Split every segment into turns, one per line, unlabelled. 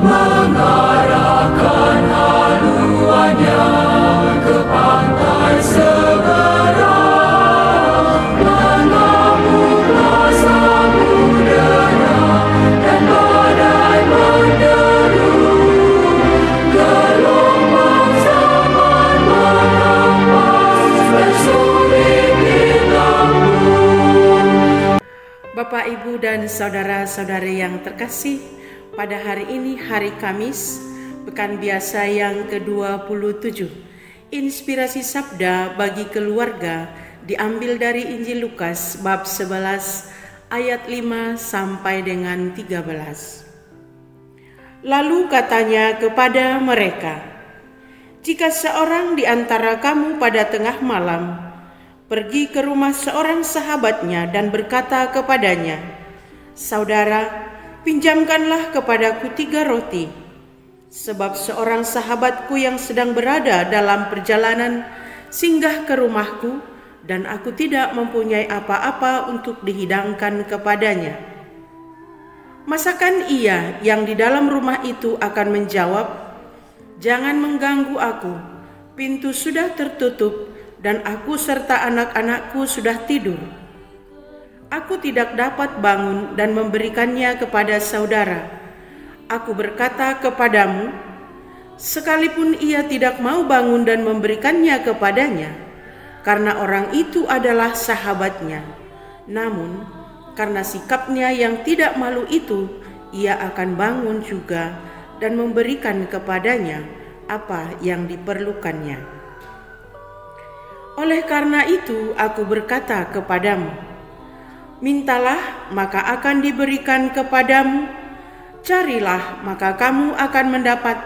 mengarahkan haluannya ke pantai seberang, mengamuklah samudera dan badai menderu, gelombang zaman menghempas mensulit bintangmu.
Bapak, Ibu, dan saudara-saudari yang terkasih, pada hari ini hari Kamis, Pekan Biasa yang ke-27. Inspirasi Sabda bagi keluarga diambil dari Injil Lukas bab 11 ayat 5 sampai dengan 13. Lalu katanya kepada mereka, "Jika seorang di antara kamu pada tengah malam pergi ke rumah seorang sahabatnya dan berkata kepadanya, 'Saudara, pinjamkanlah kepadaku 3 roti, sebab seorang sahabatku yang sedang berada dalam perjalanan singgah ke rumahku dan aku tidak mempunyai apa-apa untuk dihidangkan kepadanya.' Masakan ia yang di dalam rumah itu akan menjawab, 'Jangan mengganggu aku, pintu sudah tertutup dan aku serta anak-anakku sudah tidur. Aku tidak dapat bangun dan memberikannya kepada saudara.' Aku berkata kepadamu, sekalipun ia tidak mau bangun dan memberikannya kepadanya, karena orang itu adalah sahabatnya, namun karena sikapnya yang tidak malu itu, ia akan bangun juga dan memberikan kepadanya apa yang diperlukannya. Oleh karena itu aku berkata kepadamu, mintalah maka akan diberikan kepadamu, carilah maka kamu akan mendapat,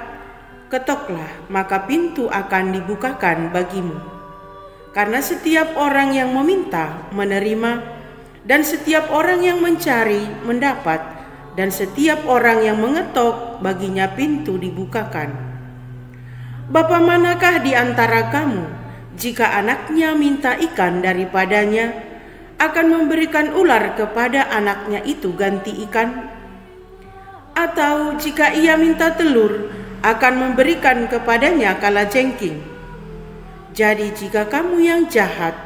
ketoklah maka pintu akan dibukakan bagimu. Karena setiap orang yang meminta menerima, dan setiap orang yang mencari mendapat, dan setiap orang yang mengetok baginya pintu dibukakan. Bapa manakah di antara kamu, jika anaknya minta ikan daripadanya, akan memberikan ular kepada anaknya itu ganti ikan? Atau jika ia minta telur, akan memberikan kepadanya kalajengking? Jadi jika kamu yang jahat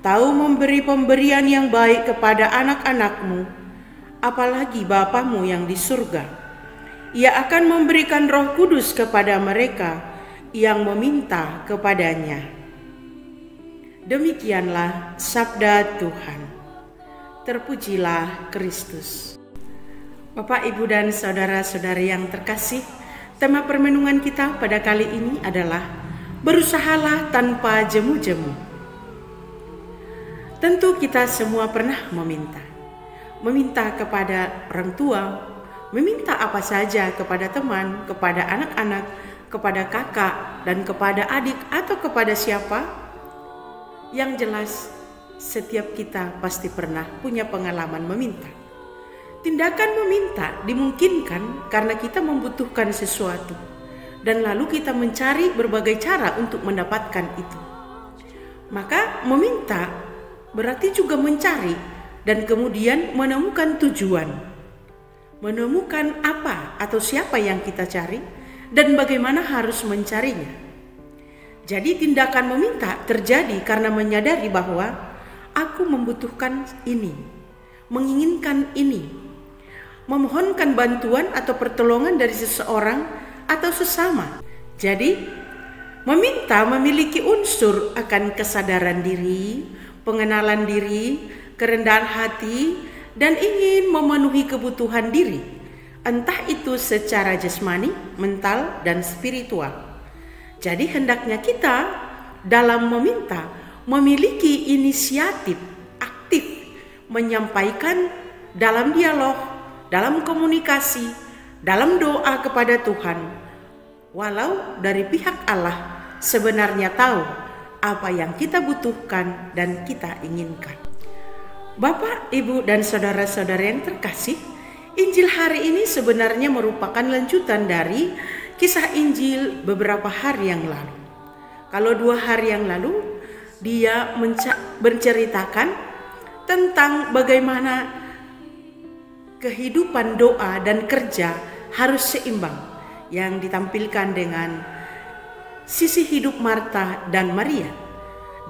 tahu memberi pemberian yang baik kepada anak-anakmu, apalagi Bapamu yang di surga, ia akan memberikan Roh Kudus kepada mereka yang meminta kepadanya." Demikianlah sabda Tuhan. Terpujilah Kristus. Bapak, Ibu, dan saudara-saudari yang terkasih, tema permenungan kita pada kali ini adalah berusahalah tanpa jemu-jemu. Tentu kita semua pernah meminta kepada orang tua, meminta apa saja kepada teman, kepada anak-anak, kepada kakak, dan kepada adik, atau kepada siapa. Yang jelas, setiap kita pasti pernah punya pengalaman meminta. Tindakan meminta dimungkinkan karena kita membutuhkan sesuatu, dan lalu kita mencari berbagai cara untuk mendapatkan itu. Maka meminta berarti juga mencari dan kemudian menemukan tujuan. Menemukan apa atau siapa yang kita cari dan bagaimana harus mencarinya. Jadi tindakan meminta terjadi karena menyadari bahwa aku membutuhkan ini, menginginkan ini, memohonkan bantuan atau pertolongan dari seseorang atau sesama. Jadi meminta memiliki unsur akan kesadaran diri, pengenalan diri, kerendahan hati, dan ingin memenuhi kebutuhan diri, entah itu secara jasmani, mental, dan spiritual. Jadi hendaknya kita dalam meminta memiliki inisiatif aktif, menyampaikan dalam dialog, dalam komunikasi, dalam doa kepada Tuhan. Walau dari pihak Allah sebenarnya tahu apa yang kita butuhkan dan kita inginkan. Bapak, Ibu, dan saudara-saudara yang terkasih, Injil hari ini sebenarnya merupakan lanjutan dari kisah Injil beberapa hari yang lalu. Kalau 2 hari yang lalu dia menceritakan tentang bagaimana kehidupan doa dan kerja harus seimbang, yang ditampilkan dengan sisi hidup Marta dan Maria.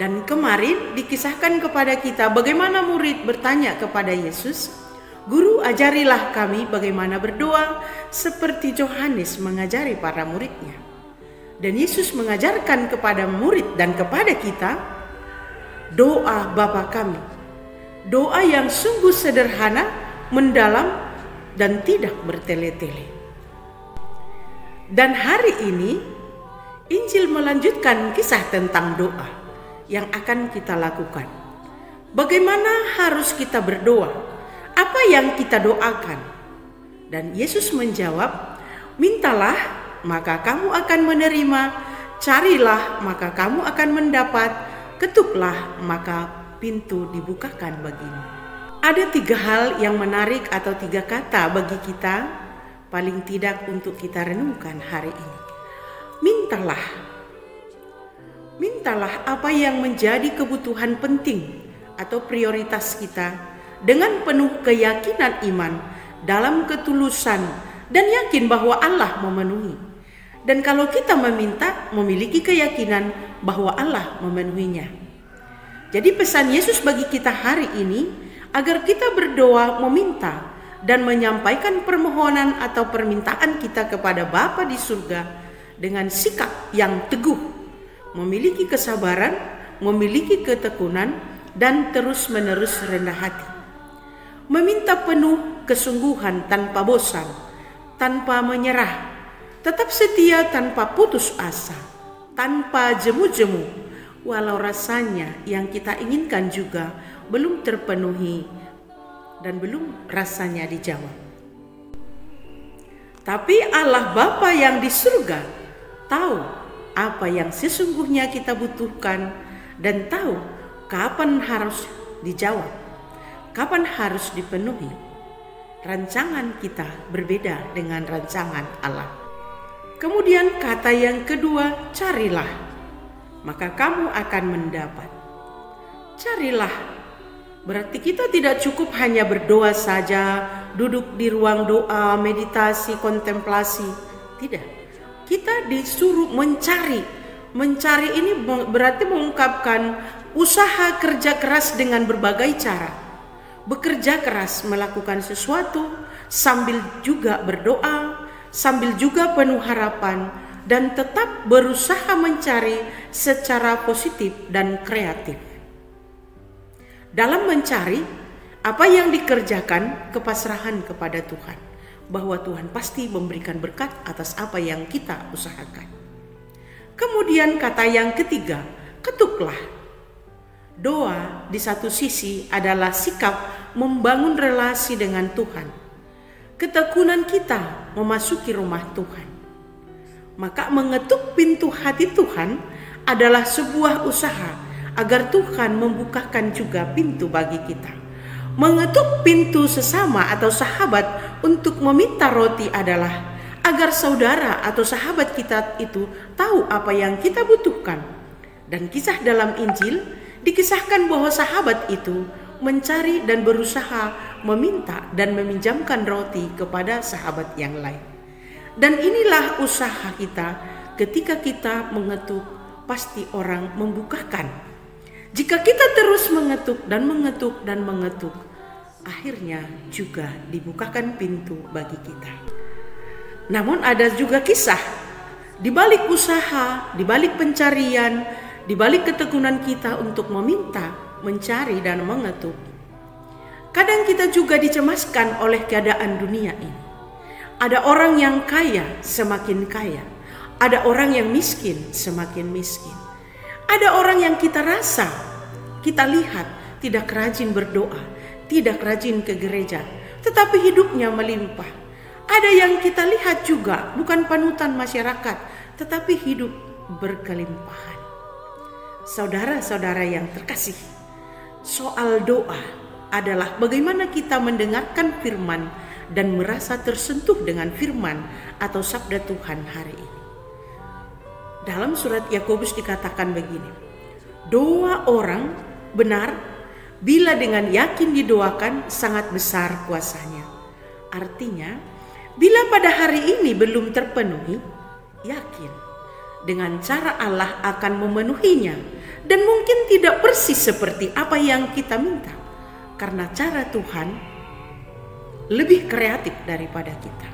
Dan kemarin dikisahkan kepada kita bagaimana murid bertanya kepada Yesus, "Guru, ajarilah kami bagaimana berdoa seperti Yohanes mengajari para muridnya." Dan Yesus mengajarkan kepada murid dan kepada kita doa Bapa kami. Doa yang sungguh sederhana, mendalam, dan tidak bertele-tele. Dan hari ini Injil melanjutkan kisah tentang doa yang akan kita lakukan. Bagaimana harus kita berdoa? Apa yang kita doakan? Dan Yesus menjawab, "Mintalah, maka kamu akan menerima, carilah, maka kamu akan mendapat, ketuklah, maka pintu dibukakan bagimu." Ada 3 hal yang menarik atau 3 kata bagi kita, paling tidak untuk kita renungkan hari ini. Mintalah. Mintalah apa yang menjadi kebutuhan penting atau prioritas kita dengan penuh keyakinan iman dalam ketulusan dan yakin bahwa Allah memenuhi. Dan kalau kita meminta, memiliki keyakinan bahwa Allah memenuhinya. Jadi pesan Yesus bagi kita hari ini, agar kita berdoa meminta dan menyampaikan permohonan atau permintaan kita kepada Bapa di surga dengan sikap yang teguh, memiliki kesabaran, memiliki ketekunan, dan terus-menerus rendah hati. Meminta penuh kesungguhan tanpa bosan, tanpa menyerah, tetap setia tanpa putus asa, tanpa jemu-jemu, walau rasanya yang kita inginkan juga belum terpenuhi dan belum rasanya dijawab. Tapi Allah Bapa yang di surga tahu apa yang sesungguhnya kita butuhkan dan tahu kapan harus dijawab, kapan harus dipenuhi. Rancangan kita berbeda dengan rancangan Allah. Kemudian kata yang kedua, carilah, maka kamu akan mendapat. Carilah. Berarti kita tidak cukup hanya berdoa saja, duduk di ruang doa, meditasi, kontemplasi. Tidak. Kita disuruh mencari. Mencari ini berarti mengungkapkan usaha kerja keras dengan berbagai cara. Bekerja keras melakukan sesuatu sambil juga berdoa, sambil juga penuh harapan, dan tetap berusaha mencari secara positif dan kreatif. Dalam mencari, apa yang dikerjakan kepasrahan kepada Tuhan, bahwa Tuhan pasti memberikan berkat atas apa yang kita usahakan. Kemudian kata yang ketiga, ketuklah. Doa di satu sisi adalah sikap membangun relasi dengan Tuhan. Ketekunan kita memasuki rumah Tuhan. Maka mengetuk pintu hati Tuhan adalah sebuah usaha agar Tuhan membukakan juga pintu bagi kita. Mengetuk pintu sesama atau sahabat untuk meminta roti adalah agar saudara atau sahabat kita itu tahu apa yang kita butuhkan. Dan kisah dalam Injil dikisahkan bahwa sahabat itu mencari dan berusaha meminta dan meminjamkan roti kepada sahabat yang lain. Dan inilah usaha kita ketika kita mengetuk, pasti orang membukakan. Jika kita terus mengetuk dan mengetuk dan mengetuk, akhirnya juga dibukakan pintu bagi kita. Namun ada juga kisah, di balik usaha, di balik pencarian, di balik ketekunan kita untuk meminta, mencari dan mengetuk, kadang kita juga dicemaskan oleh keadaan dunia ini. Ada orang yang kaya semakin kaya, ada orang yang miskin semakin miskin. Ada orang yang kita rasa, kita lihat tidak rajin berdoa, tidak rajin ke gereja, tetapi hidupnya melimpah. Ada yang kita lihat juga bukan panutan masyarakat, tetapi hidup berkelimpahan. Saudara-saudara yang terkasih, soal doa adalah bagaimana kita mendengarkan firman dan merasa tersentuh dengan firman atau sabda Tuhan hari ini. Dalam surat Yakobus dikatakan begini, doa orang benar bila dengan yakin didoakan sangat besar kuasanya. Artinya, bila pada hari ini belum terpenuhi, yakin dengan cara Allah akan memenuhinya, dan mungkin tidak persis seperti apa yang kita minta, karena cara Tuhan lebih kreatif daripada kita.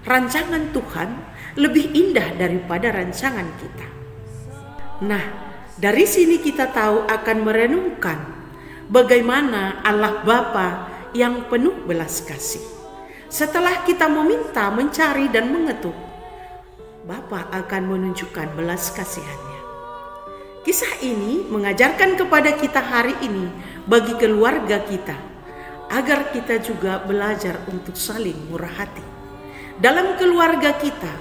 Rancangan Tuhan lebih indah daripada rancangan kita. Nah, dari sini kita tahu akan merenungkan bagaimana Allah Bapa yang penuh belas kasih. Setelah kita meminta, mencari, dan mengetuk, Bapa akan menunjukkan belas kasihannya. Kisah ini mengajarkan kepada kita hari ini bagi keluarga kita, agar kita juga belajar untuk saling murah hati. Dalam keluarga kita,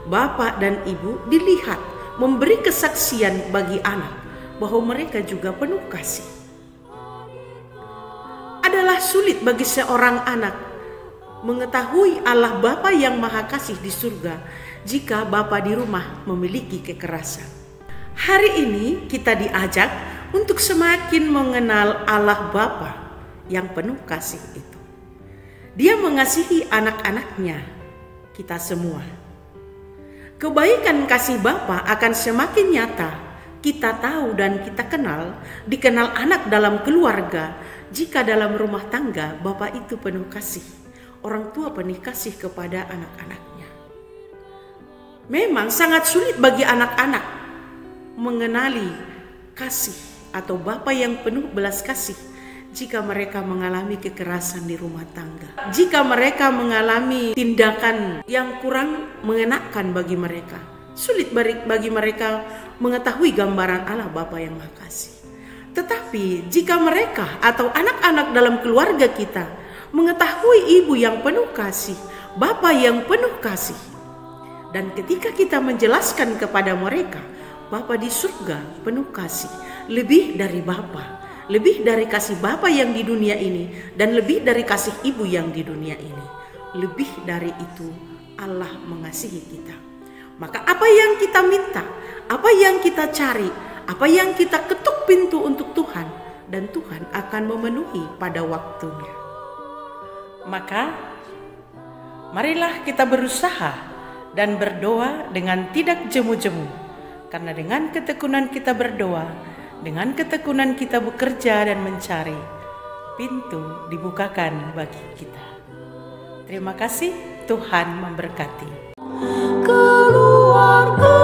Bapak dan Ibu dilihat memberi kesaksian bagi anak bahwa mereka juga penuh kasih. Adalah sulit bagi seorang anak mengetahui Allah Bapa yang Maha Kasih di surga jika Bapa di rumah memiliki kekerasan. Hari ini kita diajak untuk semakin mengenal Allah Bapa yang penuh kasih itu. Dia mengasihi anak-anaknya, kita semua. Kebaikan kasih Bapa akan semakin nyata kita tahu dan kita dikenal anak dalam keluarga jika dalam rumah tangga Bapa itu penuh kasih, orang tua penuh kasih kepada anak-anaknya. Memang sangat sulit bagi anak-anak mengenali kasih atau Bapa yang penuh belas kasih jika mereka mengalami kekerasan di rumah tangga, jika mereka mengalami tindakan yang kurang mengenakan bagi mereka. Sulit bagi mereka mengetahui gambaran Allah Bapa yang Maha Kasih. Tetapi jika mereka atau anak-anak dalam keluarga kita mengetahui Ibu yang penuh kasih, Bapa yang penuh kasih, dan ketika kita menjelaskan kepada mereka Bapa di surga penuh kasih, lebih dari Bapa, lebih dari kasih Bapa yang di dunia ini, dan lebih dari kasih Ibu yang di dunia ini. Lebih dari itu, Allah mengasihi kita. Maka apa yang kita minta, apa yang kita cari, apa yang kita ketuk pintu untuk Tuhan, dan Tuhan akan memenuhi pada waktunya. Maka, marilah kita berusaha dan berdoa dengan tidak jemu-jemu. Karena dengan ketekunan kita berdoa, dengan ketekunan kita bekerja dan mencari, pintu dibukakan bagi kita. Terima kasih, Tuhan memberkati.
Keluarga